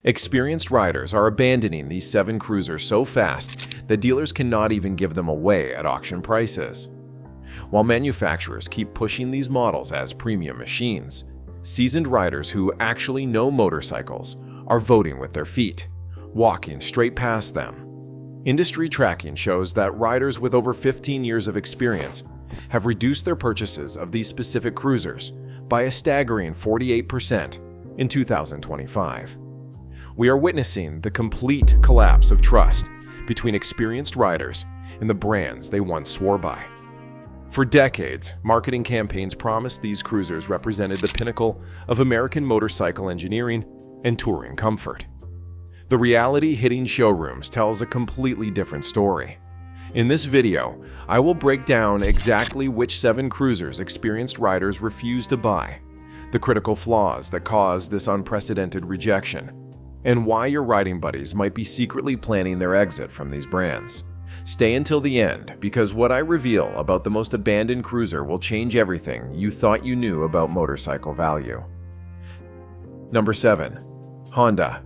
Experienced riders are abandoning these 7 cruisers so fast that dealers cannot even give them away at auction prices. While manufacturers keep pushing these models as premium machines, seasoned riders who actually know motorcycles are voting with their feet, walking straight past them. Industry tracking shows that riders with over 15 years of experience have reduced their purchases of these specific cruisers by a staggering 48% in 2025. We are witnessing the complete collapse of trust between experienced riders and the brands they once swore by. For decades, marketing campaigns promised these cruisers represented the pinnacle of American motorcycle engineering and touring comfort. The reality hitting showrooms tells a completely different story. In this video, I will break down exactly which 7 cruisers experienced riders refuse to buy, the critical flaws that cause this unprecedented rejection, and why your riding buddies might be secretly planning their exit from these brands. Stay until the end, because what I reveal about the most abandoned cruiser will change everything you thought you knew about motorcycle value. Number 7. Honda.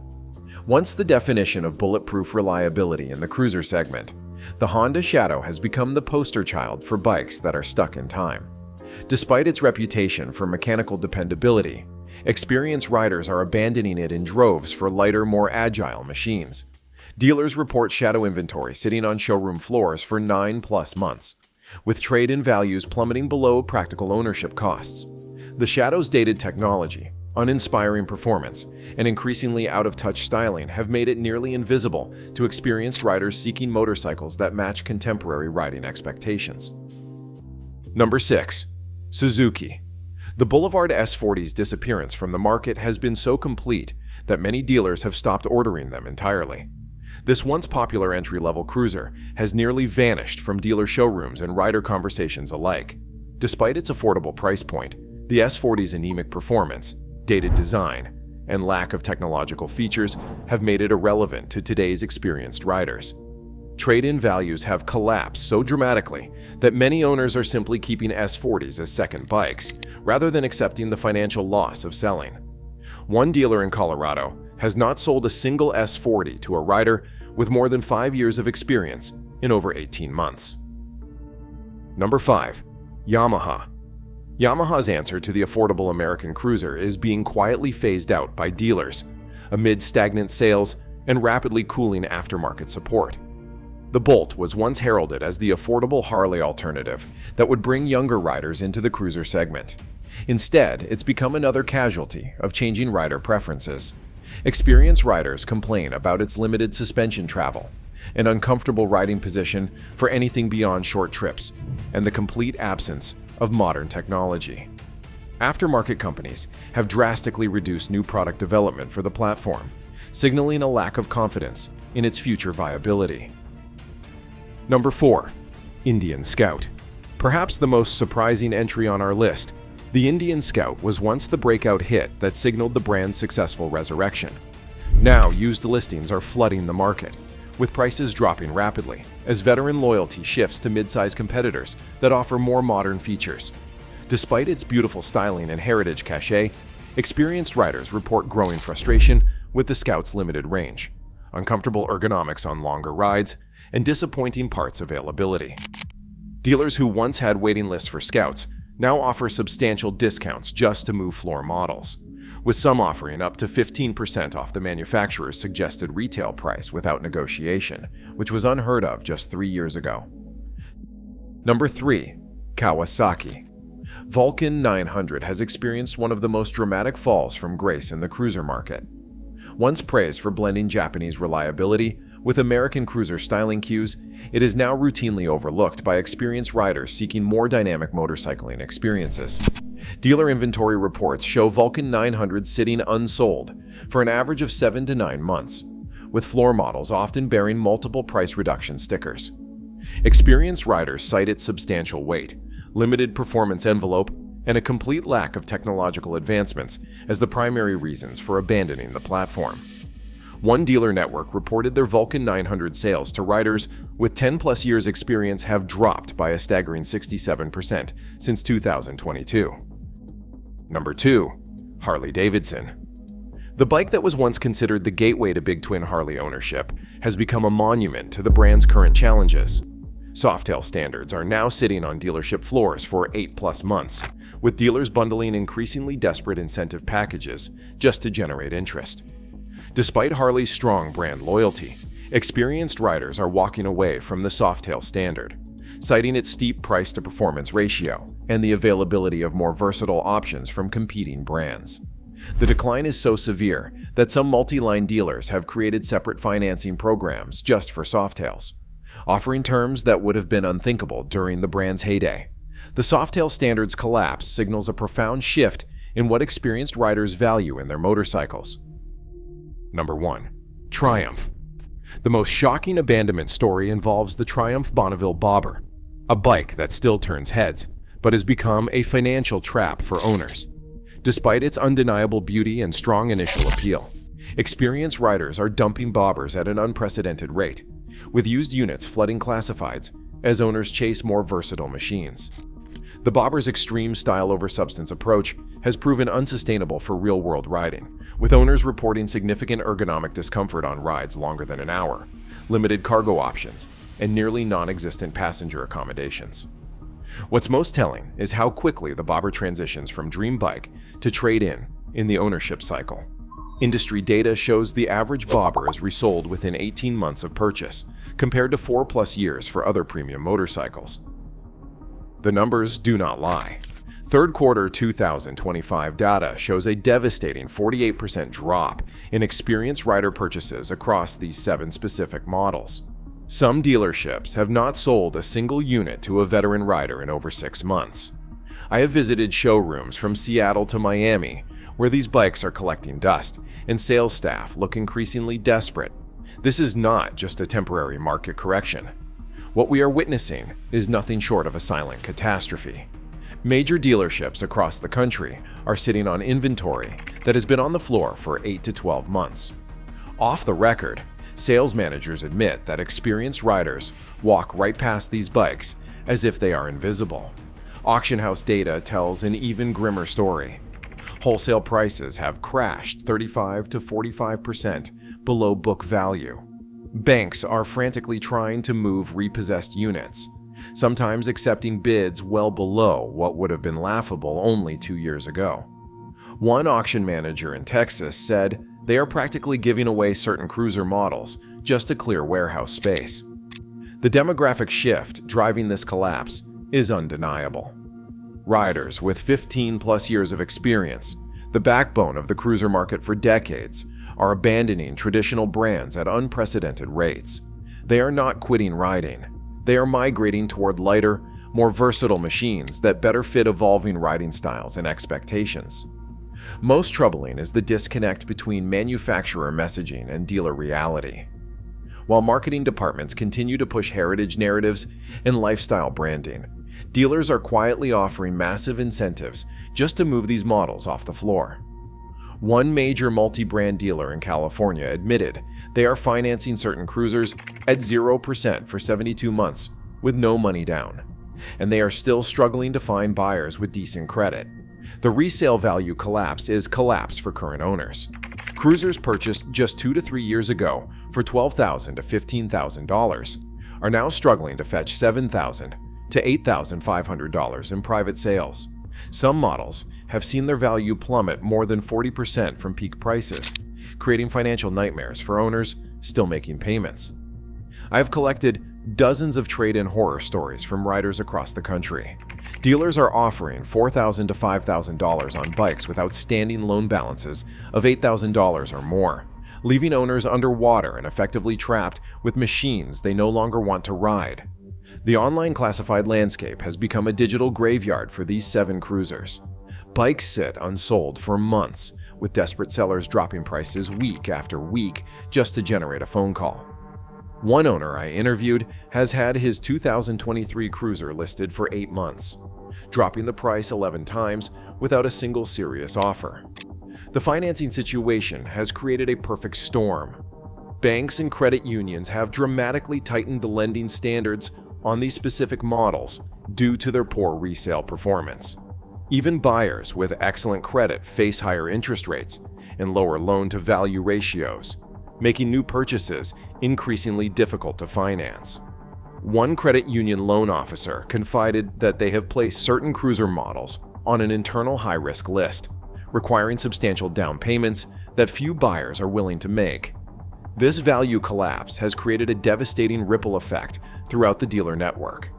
Once the definition of bulletproof reliability in the cruiser segment, the Honda Shadow has become the poster child for bikes that are stuck in time. Despite its reputation for mechanical dependability, experienced riders are abandoning it in droves for lighter, more agile machines. Dealers report Shadow inventory sitting on showroom floors for 9+ months, with trade-in values plummeting below practical ownership costs. The Shadow's dated technology, uninspiring performance, and increasingly out-of-touch styling have made it nearly invisible to experienced riders seeking motorcycles that match contemporary riding expectations. Number 6. Suzuki. The Boulevard S40's disappearance from the market has been so complete that many dealers have stopped ordering them entirely. This once popular entry-level cruiser has nearly vanished from dealer showrooms and rider conversations alike. Despite its affordable price point, the S40's anemic performance, dated design, and lack of technological features have made it irrelevant to today's experienced riders. Trade-in values have collapsed so dramatically that many owners are simply keeping S40s as second bikes, rather than accepting the financial loss of selling. One dealer in Colorado has not sold a single S40 to a rider with more than 5 years of experience in over 18 months. Number 5. Yamaha. Yamaha's answer to the affordable American cruiser is being quietly phased out by dealers amid stagnant sales and rapidly cooling aftermarket support. The Bolt was once heralded as the affordable Harley alternative that would bring younger riders into the cruiser segment. Instead, it's become another casualty of changing rider preferences. Experienced riders complain about its limited suspension travel, an uncomfortable riding position for anything beyond short trips, and the complete absence of modern technology. Aftermarket companies have drastically reduced new product development for the platform, signaling a lack of confidence in its future viability. Number 4. Indian Scout. Perhaps the most surprising entry on our list, the Indian Scout was once the breakout hit that signaled the brand's successful resurrection. Now, used listings are flooding the market, with prices dropping rapidly as veteran loyalty shifts to mid-size competitors that offer more modern features. Despite its beautiful styling and heritage cachet, experienced riders report growing frustration with the Scout's limited range, uncomfortable ergonomics on longer rides, and disappointing parts availability. Dealers who once had waiting lists for Scouts now offer substantial discounts just to move floor models, with some offering up to 15% off the manufacturer's suggested retail price without negotiation, which was unheard of just 3 years ago. Number 3. Kawasaki. Vulcan 900 has experienced one of the most dramatic falls from grace in the cruiser market. Once praised for blending Japanese reliability with American cruiser styling cues, it is now routinely overlooked by experienced riders seeking more dynamic motorcycling experiences. Dealer inventory reports show Vulcan 900 sitting unsold for an average of 7 to 9 months, with floor models often bearing multiple price reduction stickers. Experienced riders cite its substantial weight, limited performance envelope, and a complete lack of technological advancements as the primary reasons for abandoning the platform. One dealer network reported their Vulcan 900 sales to riders with 10+ years experience have dropped by a staggering 67% since 2022. Number 2. Harley-Davidson. The bike that was once considered the gateway to big twin Harley ownership has become a monument to the brand's current challenges. Softail standards are now sitting on dealership floors for 8+ months, with dealers bundling increasingly desperate incentive packages just to generate interest. Despite Harley's strong brand loyalty, experienced riders are walking away from the Softail standard, citing its steep price-to-performance ratio and the availability of more versatile options from competing brands. The decline is so severe that some multi-line dealers have created separate financing programs just for Softails, offering terms that would have been unthinkable during the brand's heyday. The Softail standard's collapse signals a profound shift in what experienced riders value in their motorcycles. Number 1. Triumph. The most shocking abandonment story involves the Triumph Bonneville Bobber, a bike that still turns heads, but has become a financial trap for owners. Despite its undeniable beauty and strong initial appeal, experienced riders are dumping bobbers at an unprecedented rate, with used units flooding classifieds as owners chase more versatile machines. The bobber's extreme style over substance approach has proven unsustainable for real-world riding, with owners reporting significant ergonomic discomfort on rides longer than an hour, limited cargo options, and nearly non-existent passenger accommodations. What's most telling is how quickly the bobber transitions from dream bike to trade-in the ownership cycle. Industry data shows the average bobber is resold within 18 months of purchase, compared to 4+ years for other premium motorcycles. The numbers do not lie. Third quarter 2025 data shows a devastating 48% drop in experienced rider purchases across these 7 specific models. Some dealerships have not sold a single unit to a veteran rider in over 6 months. I have visited showrooms from Seattle to Miami where these bikes are collecting dust, and sales staff look increasingly desperate. This is not just a temporary market correction. What we are witnessing is nothing short of a silent catastrophe. Major dealerships across the country are sitting on inventory that has been on the floor for 8 to 12 months. Off the record, sales managers admit that experienced riders walk right past these bikes as if they are invisible. Auction house data tells an even grimmer story. Wholesale prices have crashed 35 to 45% below book value. Banks are frantically trying to move repossessed units, sometimes accepting bids well below what would have been laughable only 2 years ago. One auction manager in Texas said they are practically giving away certain cruiser models just to clear warehouse space. The demographic shift driving this collapse is undeniable. Riders with 15+ years of experience, the backbone of the cruiser market for decades, are abandoning traditional brands at unprecedented rates. They are not quitting riding. They are migrating toward lighter, more versatile machines that better fit evolving riding styles and expectations. Most troubling is the disconnect between manufacturer messaging and dealer reality. While marketing departments continue to push heritage narratives and lifestyle branding, dealers are quietly offering massive incentives just to move these models off the floor. One major multi-brand dealer in California admitted they are financing certain cruisers at 0% for 72 months with no money down, and they are still struggling to find buyers with decent credit. The resale value collapse is collapse for current owners. Cruisers purchased just 2 to 3 years ago for $12,000 to $15,000 are now struggling to fetch $7,000 to $8,500 in private sales. Some models have seen their value plummet more than 40% from peak prices, creating financial nightmares for owners still making payments. I have collected dozens of trade-in horror stories from riders across the country. Dealers are offering $4,000 to $5,000 on bikes with outstanding loan balances of $8,000 or more, leaving owners underwater and effectively trapped with machines they no longer want to ride. The online classified landscape has become a digital graveyard for these 7 cruisers. Bikes sit unsold for months, with desperate sellers dropping prices week after week just to generate a phone call. One owner I interviewed has had his 2023 cruiser listed for 8 months, dropping the price 11 times without a single serious offer. The financing situation has created a perfect storm. Banks and credit unions have dramatically tightened the lending standards on these specific models due to their poor resale performance. Even buyers with excellent credit face higher interest rates, and lower loan-to-value ratios, making new purchases increasingly difficult to finance. One credit union loan officer confided that they have placed certain cruiser models on an internal high-risk list, requiring substantial down payments that few buyers are willing to make. This value collapse has created a devastating ripple effect throughout the dealer network.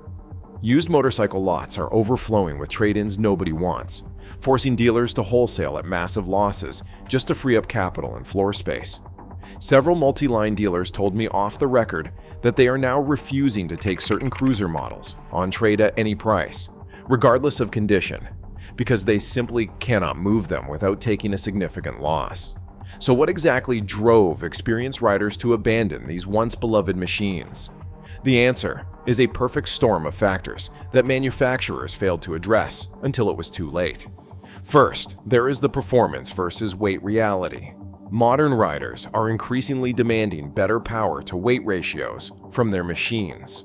Used motorcycle lots are overflowing with trade-ins nobody wants, forcing dealers to wholesale at massive losses just to free up capital and floor space. Several multi-line dealers told me off the record that they are now refusing to take certain cruiser models on trade at any price, regardless of condition, because they simply cannot move them without taking a significant loss. So what exactly drove experienced riders to abandon these once beloved machines? The answer is a perfect storm of factors that manufacturers failed to address until it was too late. First, there is the performance versus weight reality. Modern riders are increasingly demanding better power-to-weight ratios from their machines.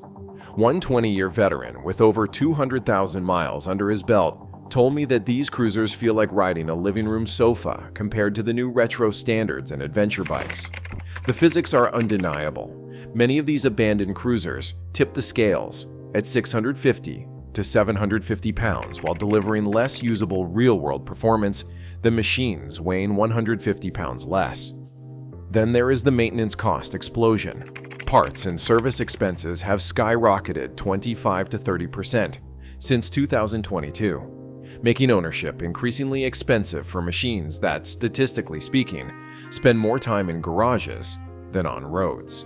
One 20-year veteran with over 200,000 miles under his belt told me that these cruisers feel like riding a living room sofa compared to the new retro standards and adventure bikes. The physics are undeniable. Many of these abandoned cruisers tip the scales at 650 to 750 pounds while delivering less usable real-world performance than machines weighing 150 pounds less. Then there is the maintenance cost explosion. Parts and service expenses have skyrocketed 25 to 30% since 2022, making ownership increasingly expensive for machines that, statistically speaking, spend more time in garages than on roads.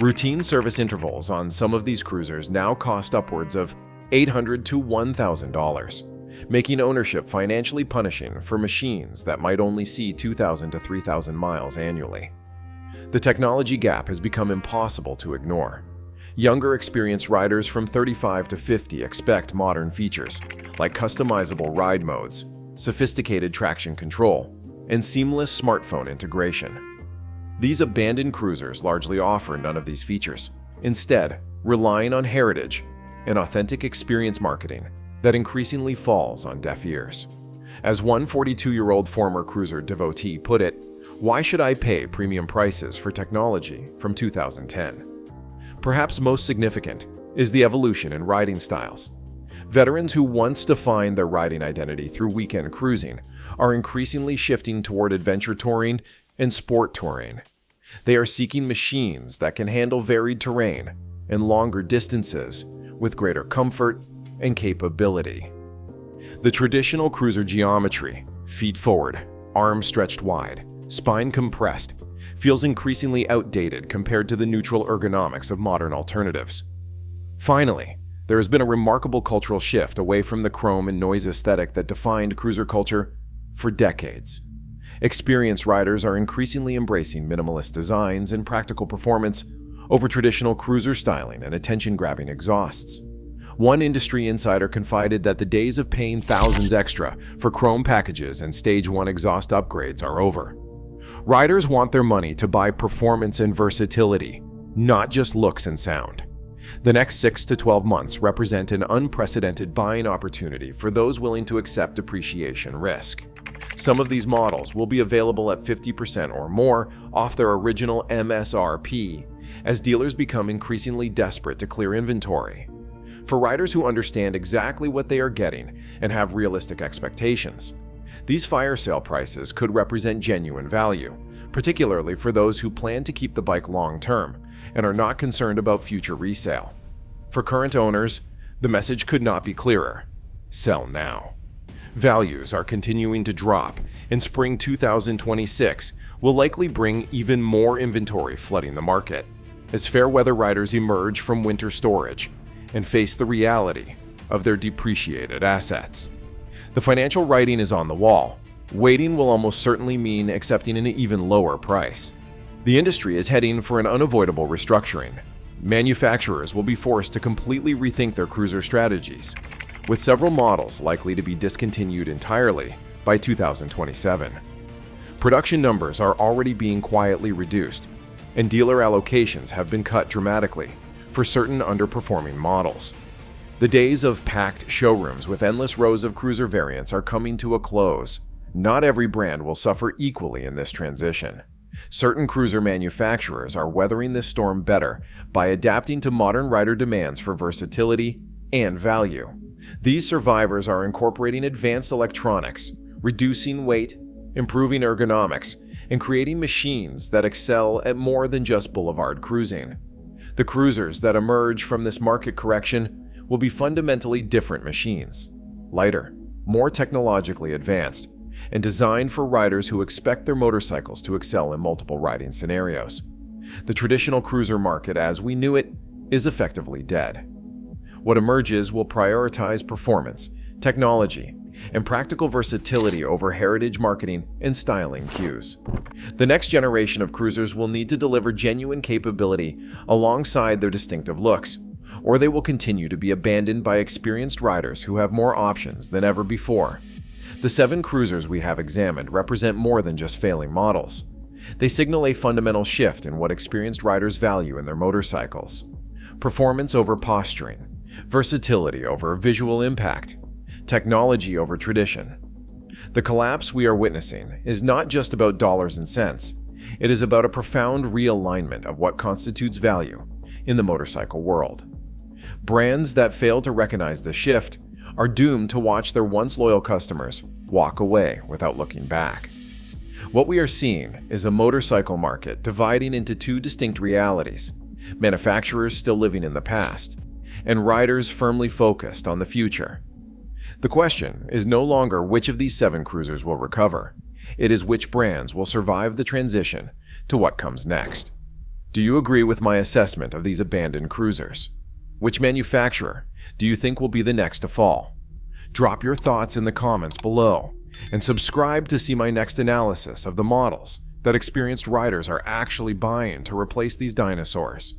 Routine service intervals on some of these cruisers now cost upwards of $800 to $1,000, making ownership financially punishing for machines that might only see 2,000 to 3,000 miles annually. The technology gap has become impossible to ignore. Younger experienced riders from 35 to 50 expect modern features like customizable ride modes, sophisticated traction control, and seamless smartphone integration. These abandoned cruisers largely offer none of these features, instead relying on heritage and authentic experience marketing that increasingly falls on deaf ears. As one 42-year-old former cruiser devotee put it, "Why should I pay premium prices for technology from 2010? Perhaps most significant is the evolution in riding styles. Veterans who once defined their riding identity through weekend cruising are increasingly shifting toward adventure touring and sport touring. They are seeking machines that can handle varied terrain and longer distances with greater comfort and capability. The traditional cruiser geometry, feet forward, arms stretched wide, spine compressed, feels increasingly outdated compared to the neutral ergonomics of modern alternatives. Finally, there has been a remarkable cultural shift away from the chrome and noise aesthetic that defined cruiser culture for decades. Experienced riders are increasingly embracing minimalist designs and practical performance over traditional cruiser styling and attention-grabbing exhausts. One industry insider confided that the days of paying thousands extra for chrome packages and Stage 1 exhaust upgrades are over. Riders want their money to buy performance and versatility, not just looks and sound. The next 6 to 12 months represent an unprecedented buying opportunity for those willing to accept depreciation risk. Some of these models will be available at 50% or more off their original MSRP as dealers become increasingly desperate to clear inventory. For riders who understand exactly what they are getting and have realistic expectations, these fire sale prices could represent genuine value, particularly for those who plan to keep the bike long-term and are not concerned about future resale. For current owners, the message could not be clearer: sell now. Values are continuing to drop, and spring 2026 will likely bring even more inventory flooding the market as fair weather riders emerge from winter storage and face the reality of their depreciated assets. The financial writing is on the wall. Waiting will almost certainly mean accepting an even lower price. The industry is heading for an unavoidable restructuring. Manufacturers will be forced to completely rethink their cruiser strategies, with several models likely to be discontinued entirely by 2027. Production numbers are already being quietly reduced, and dealer allocations have been cut dramatically for certain underperforming models. The days of packed showrooms with endless rows of cruiser variants are coming to a close, Not every brand will suffer equally in this transition. Certain cruiser manufacturers are weathering this storm better by adapting to modern rider demands for versatility and value. These survivors are incorporating advanced electronics, reducing weight, improving ergonomics, and creating machines that excel at more than just boulevard cruising. The cruisers that emerge from this market correction will be fundamentally different machines, lighter, more technologically advanced, and designed for riders who expect their motorcycles to excel in multiple riding scenarios. The traditional cruiser market as we knew it is effectively dead. What emerges will prioritize performance, technology, and practical versatility over heritage marketing and styling cues. The next generation of cruisers will need to deliver genuine capability alongside their distinctive looks, or they will continue to be abandoned by experienced riders who have more options than ever before. The 7 cruisers we have examined represent more than just failing models. They signal a fundamental shift in what experienced riders value in their motorcycles. Performance over posturing, versatility over visual impact, technology over tradition. The collapse we are witnessing is not just about dollars and cents. It is about a profound realignment of what constitutes value in the motorcycle world. Brands that fail to recognize the shift are doomed to watch their once loyal customers walk away without looking back. What we are seeing is a motorcycle market dividing into 2 distinct realities: manufacturers still living in the past, and riders firmly focused on the future. The question is no longer which of these 7 cruisers will recover. It is which brands will survive the transition to what comes next. Do you agree with my assessment of these abandoned cruisers? Which manufacturer do you think will be the next to fall? Drop your thoughts in the comments below, and subscribe to see my next analysis of the models that experienced riders are actually buying to replace these dinosaurs.